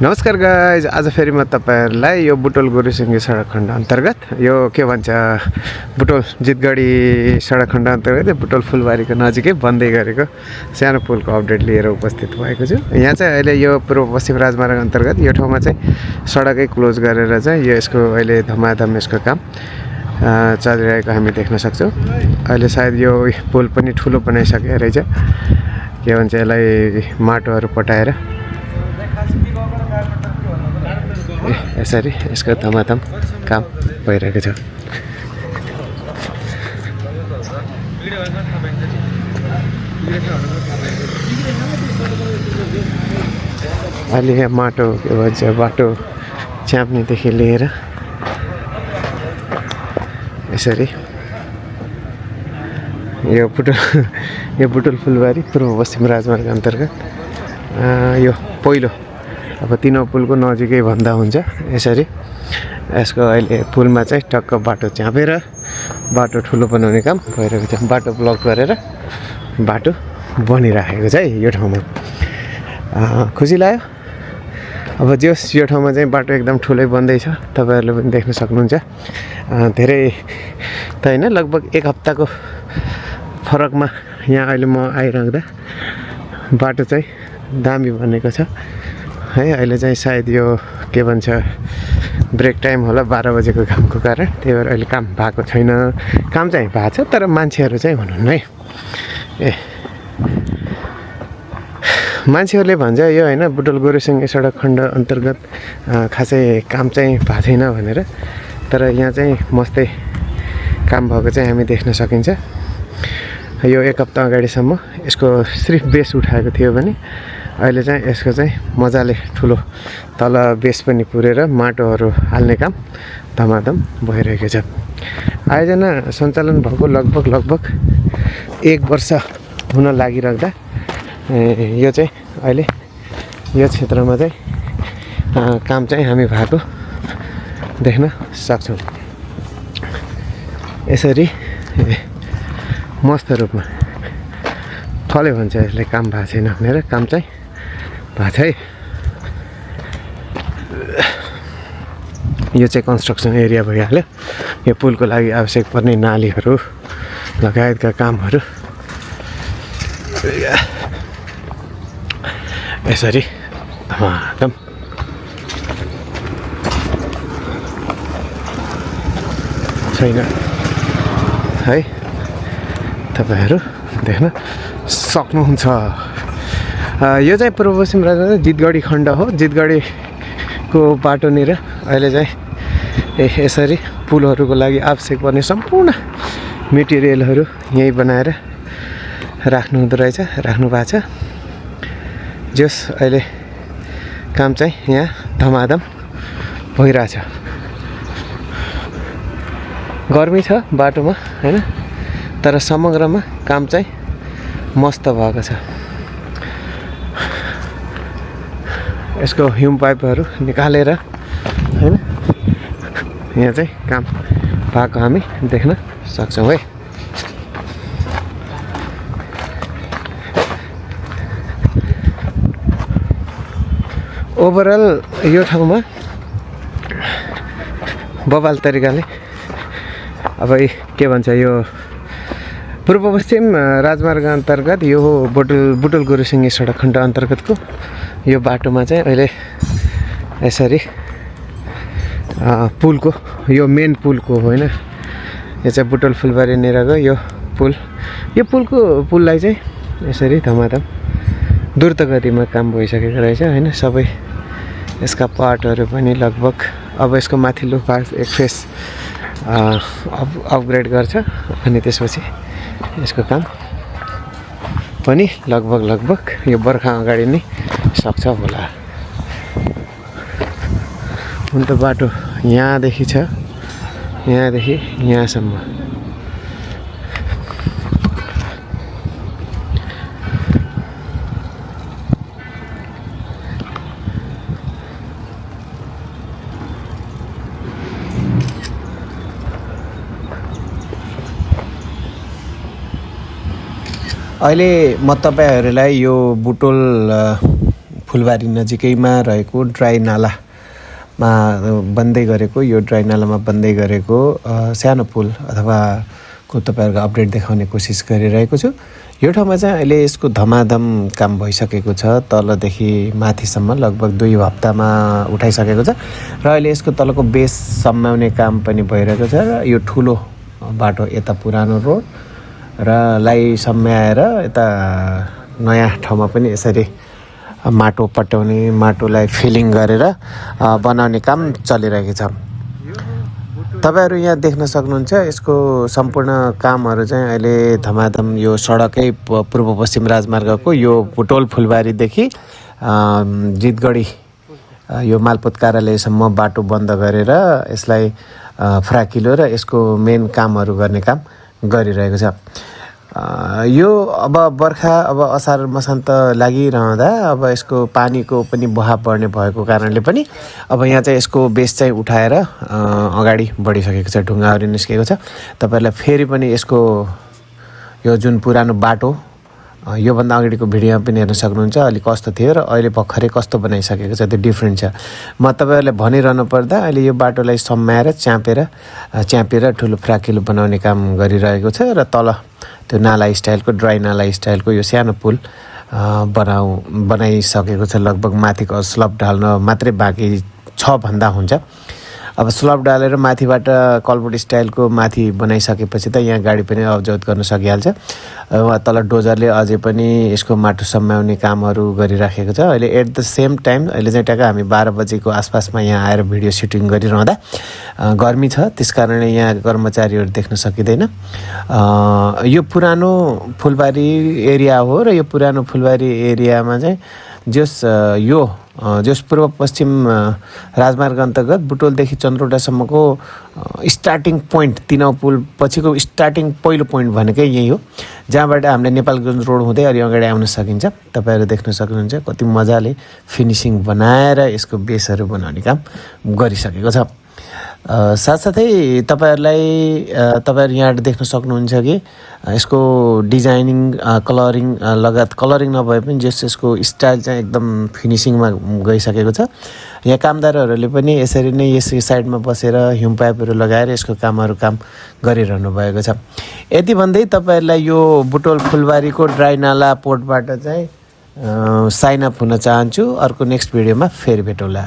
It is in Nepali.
नमस्कार गाइज, आज फेरि म तपाईहरुलाई यो बुटोल गुरुसिंगी सडक खण्ड अन्तर्गत यो के भन्छ बुटोल जितगढी सडक खण्ड अन्तर्गत बुटोल फुलबारीको नजिकै बन्दै गरेको सानो पुलको अपडेट लिएर उपस्थित भएको छु। यहाँ चाहिँ अहिले यो पूर्व पश्चिम राजमार्ग अन्तर्गत यो ठाउँमा चाहिँ सडकै क्लोज गरेर चाहिँ यसको अहिले धमाधम यसको काम चलिरहेको हामी देख्न सक्छौँ। अहिले सायद यो पुल पनि ठुलो बनाइसकेको रहेछ। के भन्छ यसलाई माटोहरू पटाएर यसरी यसको धमाधम काम भइरहेको छ। अहिले यहाँ माटो के भन्छ बाटो च्याप्नेदेखि लिएर यसरी यो बुटोल फुलबारी पूर्व पश्चिम राजमार्ग अन्तर्गत यो पहिलो अब तीनो पुलको नजिकै भन्दा हुन्छ। यसरी यसको अहिले पुलमा चाहिँ टक्क बाटो च्यापेर बाटो ठुलो बनाउने काम भइरहेको छ। बाटो ब्लक गरेर बाटो बनिराखेको छ है यो ठाउँमा। खुसी लाग्यो। अब जस यो ठाउँमा चाहिँ बाटो एकदम ठुलै बन्दैछ, तपाईहरुले पनि देख्न सक्नुहुन्छ। धेरै त हैन, लगभग एक हप्ताको फरकमा यहाँ अहिले म आइराख्दा बाटो चाहिँ दामी बनेको छ है। अहिले चाहिँ सायद यो के भन्छ ब्रेक टाइम होला 12 बजेको कामको कारण, त्यही भएर अहिले काम भएको छैन। काम चाहिँ भएको छ तर मान्छेहरू चाहिँ हुनुहुन्न है। मान्छेहरूले भन्छ यो हैन बुटोल गुरुसिंगी सडक खण्ड अन्तर्गत खासै काम चाहिँ भएको छैन भनेर, तर यहाँ चाहिँ मस्तै काम भएको चाहिँ हामी देख्न सकिन्छ। यो एक हप्ता अगाडिसम्म यसको सिर्फ बेस उठाएको थियो भने अहिले चाहिँ यसको चाहिँ मजाले ठुलो तल बेस पनि पुरेर माटोहरू हाल्ने काम धमाधम भइरहेको छ। आयोजना सञ्चालन भएको लगभग 1 वर्ष हुन लागिराख्दा यो चाहिँ अहिले यो क्षेत्रमा चाहिँ काम चाहिँ हामी भएको देख्न सक्छौँ। यसरी मस्त रूपमा कसले भन्छ यसले काम भएको छैन भनेर, काम चाहिँ भएको छ है। यो चाहिँ कन्स्ट्रक्सन एरिया भइहाल्यो। यो पुलको लागि आवश्यक पर्ने नालीहरू लगायतका कामहरू यसरी धमाधम छैन है, तपाईहरु देख्न सक्नुहुन्छ। यो चाहिँ पूर्व पश्चिम राजमार्ग जितगढी खण्ड हो। जितगढीको बाटोनिर अहिले चाहिँ यसरी पुलहरूको लागि आवश्यक पर्ने सम्पूर्ण मेटेरियलहरू यही बनाएर राख्नु भएको छ। जस अहिले काम चाहिँ यहाँ धमाधम भइरहेछ। गर्मी छ बाटोमा हैन, तर समग्रमा काम चाहिँ मस्त भएको छ। यसको ह्युम पाइपहरू निकालेर हैन यहाँ चाहिँ काम भएको हामी देख्न सक्छौँ है। ओभरअल यो ठाउँमा बबाल तरिकाले अब के भन्छ यो पूर्व पश्चिम राजमार्ग अन्तर्गत यो बुटोल गुरुसिंगी सडक खण्ड अन्तर्गतको यो बाटोमा चाहिँ अहिले यसरी पुलको यो मेन पुलको होइन, यो चाहिँ बुटोल फुलबारी निरको यो पुललाई चाहिँ यसरी धमाधम द्रुत गतिमा काम भइसकेको रहेछ हैन। सबै यसका पार्टहरू पनि लगभग अब यसको माथिल्लो पार्ट एक फेस अपग्रेड गर्छ अनि त्यसपछि यसको काम पनि लगभग यो बर्खा अगाडि नै सक्छ होला। हुन त बाटो यहाँदेखि छ, यहाँदेखि यहाँसम्म। अहिले म तपाईहरुलाई यो बुटोल फुलबारी नजिकैमा रहेको ड्राई नालामा बन्दै गरेको यो ड्राई नालामा बन्दै गरेको सानो पुल अथवा को तपाईँहरूको अपडेट देखाउने कोसिस गरिरहेको छु। यो ठाउँमा चाहिँ अहिले यसको धमाधम काम भइसकेको छ। तलदेखि माथिसम्म लगभग 2 हप्तामा उठाइसकेको छ र अहिले यसको तलको बेस सम्माउने काम पनि भइरहेको छ र यो ठुलो बाटो यता पुरानो रोड र लाई सम्माएर यता नयाँ ठाउँमा पनि यसरी माटो पट्याउने माटोलाई फिलिङ गरेर बनाउने काम चलिरहेको छ। तपाईहरु यहाँ देख्न सक्नुहुन्छ यसको सम्पूर्ण कामहरु चाहिँ अहिले धमाधम यो सडकै पूर्व पश्चिम राजमार्गको यो बुटोल फुलबारीदेखि जितगढी यो मालपोत कार्यालयसम्म बाटो बन्द गरेर यसलाई फ्राकिलो र यसको मेन कामहरु गर्ने काम गरिरहेको छ। यो अब बर्खा अब असार मसान्त लागिरहँदा अब यसको पानीको पनि बहाव बढ्ने भएको कारणले पनि अब यहाँ चाहिँ यसको बेस चाहिँ उठाएर अगाडि बढिसकेको छ। ढुङ्गाहरू निस्केको छ। तपाईहरुलाई फेरि पनि यसको यो जुन पुरानो बाटो यो भन्दा अगाडिको भिडियोमा पनि हेर्न सक्नुहुन्छ अलि कस्तो थियो र अहिले भर्खरै कस्तो बनाइसकेको छ, त्यो डिफरेन्ट छ। म तपाईहरुलाई भनिरहनु पर्दा अहिले यो बाटोलाई सम्माएर च्यापेर ठुलो फ्राकिलो बनाउने काम गरिरहेको छ र तल त्यो नाला स्टाइलको ड्राई नाला स्टाइलको यो सानो पुल बनाइसकेको छ। लगभग माथिको स्लब ढाल्न मात्रै बाँकी छ भन्दा हुन्छ। अब स्लब डालेर माथिबाट कलबुट स्टाइलको माथि बनाइसकेपछि त यहाँ गाडी पनि अवजोत गर्न सकिहाल्छ। तल डोजरले अझै पनि यसको माटो सम्माउने कामहरू गरिराखेको छ। अहिले एट द सेम टाइम अहिले चाहिँ टक्क हामी 12 बजेको आसपासमा यहाँ आएर भिडियो सुटिङ गरिरहँदा गर्मी छ, त्यसकारणले यहाँ कर्मचारीहरू देख्न सकिँदैन। यो पुरानो फुलबारी एरिया हो र यो पुरानो फुलबारी एरियामा चाहिँ जस पूर्व पश्चिम राजमार्ग अन्तर्गत बुटोलदेखि चन्द्रोटासम्मको स्टार्टिङ पोइन्ट तिनौ पुल पछिको स्टार्टिङ पहिलो पोइन्ट भनेकै यही हो, जहाँबाट हामीले नेपालगञ्ज रोड हुँदै अलि अगाडि आउन सकिन्छ। तपाईहरु देख्न सक्नुहुन्छ कति मजाले फिनिसिङ बनाएर यसको बेसहरू बनाउने काम गरिसकेको छ। साथसाथै तपाईहरु यहाँ देख्न सक्नुहुन्छ कि यसको डिजाइनिङ कलरिङ लगायत कलरिङ नभए पनि यसको स्टाइल चाहिँ एकदम फिनिसिङमा गइसकेको छ। यहाँ कामदारहरूले पनि यसरी नै यस साइडमा बसेर ह्युम पाइपहरू लगाएर यसको काम गरिरहनु भएको छ। यति भन्दै तपाईहरुलाई यो बुटोल फुलबारीको ड्राई नाला पोर्टबाट चाहिँ साइन अप हुन चाहन्छु। अर्को नेक्स्ट भिडियोमा फेरि भेटौँला।